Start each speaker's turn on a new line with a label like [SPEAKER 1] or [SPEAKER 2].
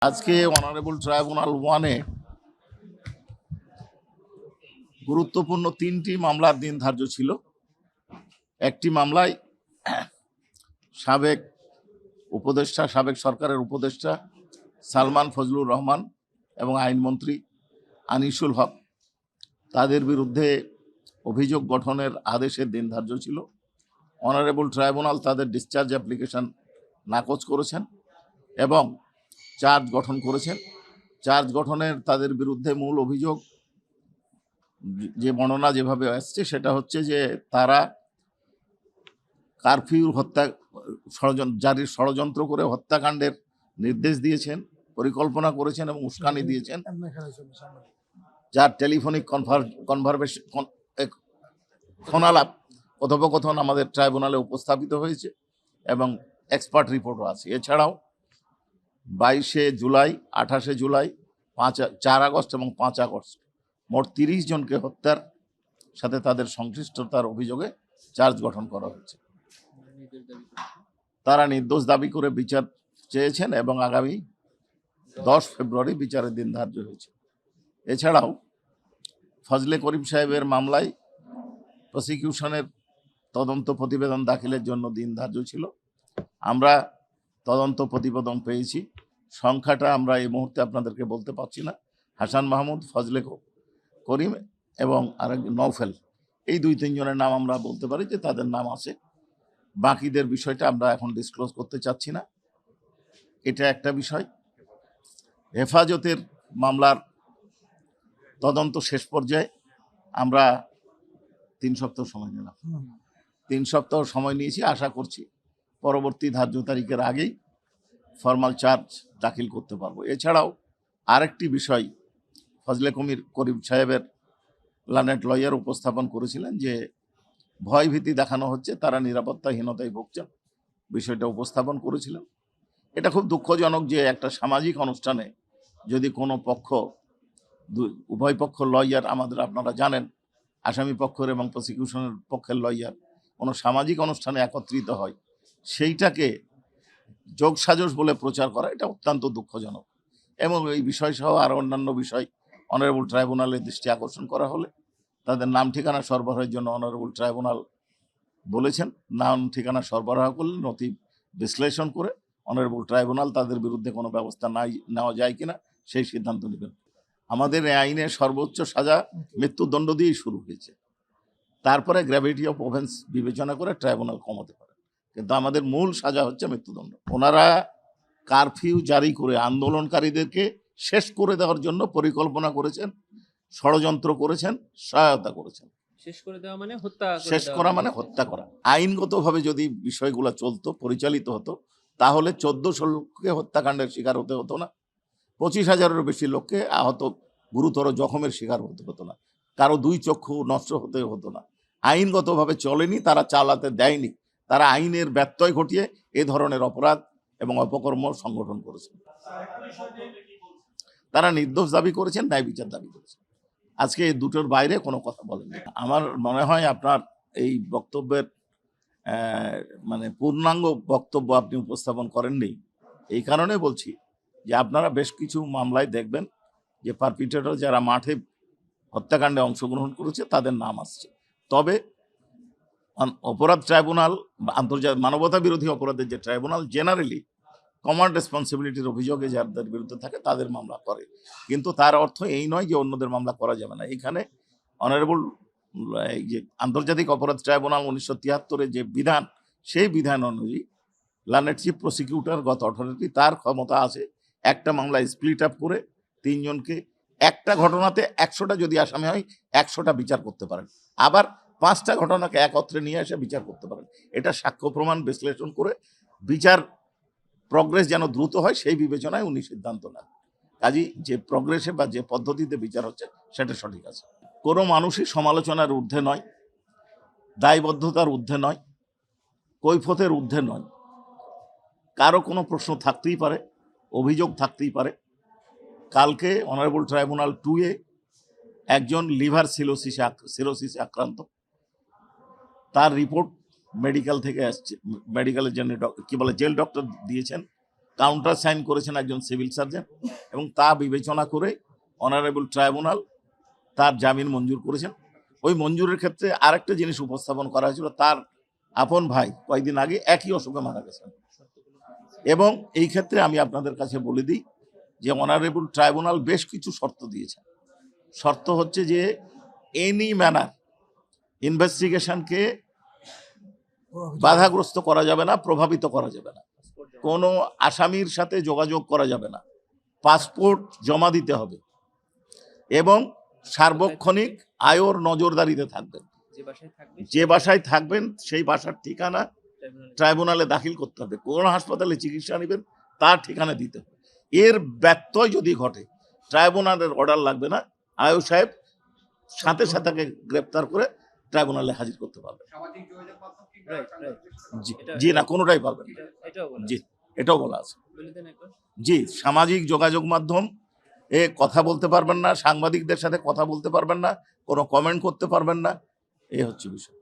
[SPEAKER 1] আজকে honourable tribunal ওয়ানে গুরুত্বপূর্ণ 3টি মামলার দিন ধার্য ছিল। একটি মামলায় সাবেক সরকারের উপদেষ্টা সালমান ফজলুর রহমান এবং আইনমন্ত্রী আনিসুল হক তাদের বিরুদ্ধে অভিযোগ গঠনের আদেশের দিন ধার্য ছিল। অনারেবল ট্রাইব্যুনাল তাদের ডিসচার্জ অ্যাপ্লিকেশন নাকচ করেছেন এবং চার্জ গঠন করেছেন। চার্জ গঠনের তাদের বিরুদ্ধে মূল অভিযোগ যে বর্ণনা যেভাবে আসছে সেটা হচ্ছে যে তারা কারফিউ হত্যা জারির ষড়যন্ত্র করে হত্যাকাণ্ডের নির্দেশ দিয়েছেন, পরিকল্পনা করেছেন এবং উস্কানি দিয়েছেন, যার টেলিফোনিক ফোনালাপ কথোপকথন আমাদের ট্রাইব্যুনালে উপস্থাপিত হয়েছে এবং এক্সপার্ট রিপোর্টও আছে। এছাড়াও 22শে জুলাই, 28শে জুলাই, 4 আগস্ট এবং 5 আগস্ট মোট 30 জনকে হত্যার সাথে তাদের সংশ্লিষ্টতার অভিযোগে চার্জ গঠন করা হয়েছে। তারা নির্দোষ দাবি করে বিচার চেয়েছেন এবং আগামী 10 ফেব্রুয়ারি বিচারের দিন ধার্য হয়েছে। এছাড়াও ফজলে করিম সাহেবের মামলায় প্রসিকিউশনের তদন্ত প্রতিবেদন দাখিলের জন্য দিন ধার্য ছিল। আমরা তদন্ত প্রতিবেদন পেয়েছি, সংখ্যাটা আমরা এই মুহূর্তে আপনাদেরকে বলতে পারছি না। হাসান মাহমুদ, ফজলে করিম এবং আরেক নৌফেল, এই 2-3 জনের নাম আমরা বলতে পারি যে তাদের নাম আছে। বাকিদের বিষয়টা আমরা এখন ডিসক্লোজ করতে চাচ্ছি না। এটা একটা বিষয়। হেফাজতের মামলার তদন্ত শেষ পর্যায়ে আমরা 3 সপ্তাহ সময় নিলাম। 3 সপ্তাহ সময় নিয়েছি। আশা করছি পরবর্তী ধার্য তারিখের আগেই ফর্মাল চার্জ দাখিল করতে পারবো। এছাড়াও আরেকটি বিষয় ফজলে করিম সাহেবের লানেট লয়ার উপস্থাপন করেছিলেন যে ভয়ভীতি দেখানো হচ্ছে, তারা নিরাপত্তাহীনতায় ভুগছেন, বিষয়টা উপস্থাপন করেছিলেন। এটা খুব দুঃখজনক যে একটা সামাজিক অনুষ্ঠানে যদি কোনো পক্ষ, উভয় পক্ষ লয়ার, আপনারা জানেন আসামি পক্ষের এবং প্রসিকিউশনের পক্ষের লয়ার কোনো সামাজিক অনুষ্ঠানে একত্রিত হয়, সেইটাকে যোগসাজশ বলে প্রচার করা, এটা অত্যন্ত দুঃখজনক। এবং এই বিষয় সহ আরও অন্যান্য বিষয় অনারেবল ট্রাইব্যুনালের দৃষ্টি আকর্ষণ করা হলে তাদের নাম ঠিকানা সরবরাহের জন্য অনারেবল ট্রাইব্যুনাল বলেছেন। নাম ঠিকানা সরবরাহ করলে নথি বিশ্লেষণ করে অনারেবল ট্রাইব্যুনাল তাদের বিরুদ্ধে কোনো ব্যবস্থা নেওয়া যায় কিনা সেই সিদ্ধান্ত নেবেন। আমাদের আইনে সর্বোচ্চ সাজা মৃত্যুদণ্ড দিয়েই শুরু হয়েছে, তারপরে গ্র্যাভিটি অফ অফেন্স বিবেচনা করে ট্রাইব্যুনাল কমাতে পারে, কিন্তু আমাদের মূল সাজা হচ্ছে মৃত্যুদণ্ড। ওনারা কারফিউ জারি করে আন্দোলনকারীদেরকে শেষ করে দেওয়ার জন্য পরিকল্পনা করেছেন, ষড়যন্ত্র করেছেন, সহায়তা করেছেন। শেষ করা মানে হত্যা করা। আইনগতভাবে যদি বিষয়গুলো চলতো, পরিচালিত হতো, তাহলে 1400 লোককে হত্যাকাণ্ডের শিকার হতে হতো না, 25,000-এরও বেশি লোককে আহত গুরুতর জখমের শিকার হতে হতো না, কারো 2 চক্ষু নষ্ট হতে হতো না। আইনগতভাবে চলেনি, তারা চালাতে দেয়নি, তারা আইনের ব্যত্যয় ঘটিয়ে এ ধরনের অপরাধ এবং অপকর্ম সংগঠন করেছেন। তারা নির্দোষ দাবি করেছেন, ন্যায় বিচার দাবি করেছেন। আজকে এই দুটোর বাইরে কোনো কথা বলেননি। আমার মনে হয় আপনার এই বক্তব্যের মানে পূর্ণাঙ্গ বক্তব্য আপনি উপস্থাপন করেননি। এই কারণে বলছি যে আপনারা বেশ কিছু মামলায় দেখবেন যে পারপিট্রেটর যারা মাঠে হত্যাকাণ্ডে অংশগ্রহণ করেছে তাদের নাম আসছে। তবে অপরাধ ট্রাইব্যুনাল বা আন্তর্জাতিক মানবতা বিরোধী অপরাধের যে ট্রাইব্যুনাল জেনারেলি কমন রেসপন্সিবিলিটির অভিযোগে যাদের বিরুদ্ধে থাকে তাদের মামলা করে, কিন্তু তার অর্থ এই নয় যে অন্যদের মামলা করা যাবে না। এখানে অনারেবল এই যে আন্তর্জাতিক অপরাধ ট্রাইব্যুনাল 1973-এর যে বিধান, সেই বিধান অনুযায়ী লানেট চিফ প্রসিকিউটর গত 18টি তার ক্ষমতা আছে একটা মামলায় স্প্লিট আপ করে 3 জনকে, একটা ঘটনাতে 100টা যদি আসামি হয় 100টা বিচার করতে পারেন, আবার 5টা ঘটনাকে একত্রে নিয়ে এসে বিচার করতে পারেন। এটা সাক্ষ্য প্রমাণ বিশ্লেষণ করে বিচার প্রগ্রেস যেন দ্রুত হয় সেই বিবেচনায় উনি সিদ্ধান্ত নেন। কাজী যে প্রগ্রেসে বা যে পদ্ধতিতে বিচার হচ্ছে সেটা সঠিক আছে। কোনো মানুষই সমালোচনার ঊর্ধ্বে নয়, দায়বদ্ধতার ঊর্ধ্বে নয়, কৈফিয়তের ঊর্ধ্বে নয়। কারো কোনো প্রশ্ন থাকতেই পারে, অভিযোগ থাকতেই পারে। কালকে অনারেবল ট্রাইব্যুনাল 2-এ একজন লিভার সিরোসিসে আক্রান্ত, তার রিপোর্ট মেডিকেল থেকে আসছে, মেডিকেলের জন্য জেল ডক্টর দিয়েছেন, কাউন্টার সাইন করেছেন একজন সিভিল সার্জন, এবং তা বিবেচনা করে অনারেবল ট্রাইব্যুনাল তার জামিন মঞ্জুর করেছেন। ওই মঞ্জুরের ক্ষেত্রে আরেকটা জিনিস উপস্থাপন করা হয়েছিল, তার আপন ভাই কয়েকদিন আগে একই অসুখে মারা গেছেন। এবং এই ক্ষেত্রে আমি আপনাদের কাছে বলে দিই যে অনারেবল ট্রাইব্যুনাল বেশ কিছু শর্ত দিয়েছেন। শর্ত হচ্ছে যে এনি ম্যানার ইনভেস্টিগেশনকে বাধাগ্রস্ত করা যাবে না, প্রভাবিত করা যাবে না, কোনো আসামির সাথে যোগাযোগ করা যাবে না, পাসপোর্ট জমা দিতে হবে, এবং সার্বক্ষণিক আয়োর নজরদারিতে থাকবেন। যে বাসায় থাকবেন সেই বাসার ঠিকানা ট্রাইব্যুনালে দাখিল করতে হবে, কোন হাসপাতালে চিকিৎসা নেবেন তার ঠিকানা দিতে হবে। এর ব্যত্যয় যদি ঘটে ট্রাইব্যুনালের অর্ডার লাগবে না, আয়ো সাহেব সাথে সাথে তাকে গ্রেপ্তার করে ট্রাইব্যুনালে হাজির করতে পারবে। জি না, কোনোটাই পারবেন না। জি, এটাও বলা আছে। জি, সামাজিক যোগাযোগ মাধ্যম এ কথা বলতে পারবেন না, সাংবাদিকদের সাথে কথা বলতে পারবেন না, কোনো কমেন্ট করতে পারবেন না, এই হচ্ছে বিষয়।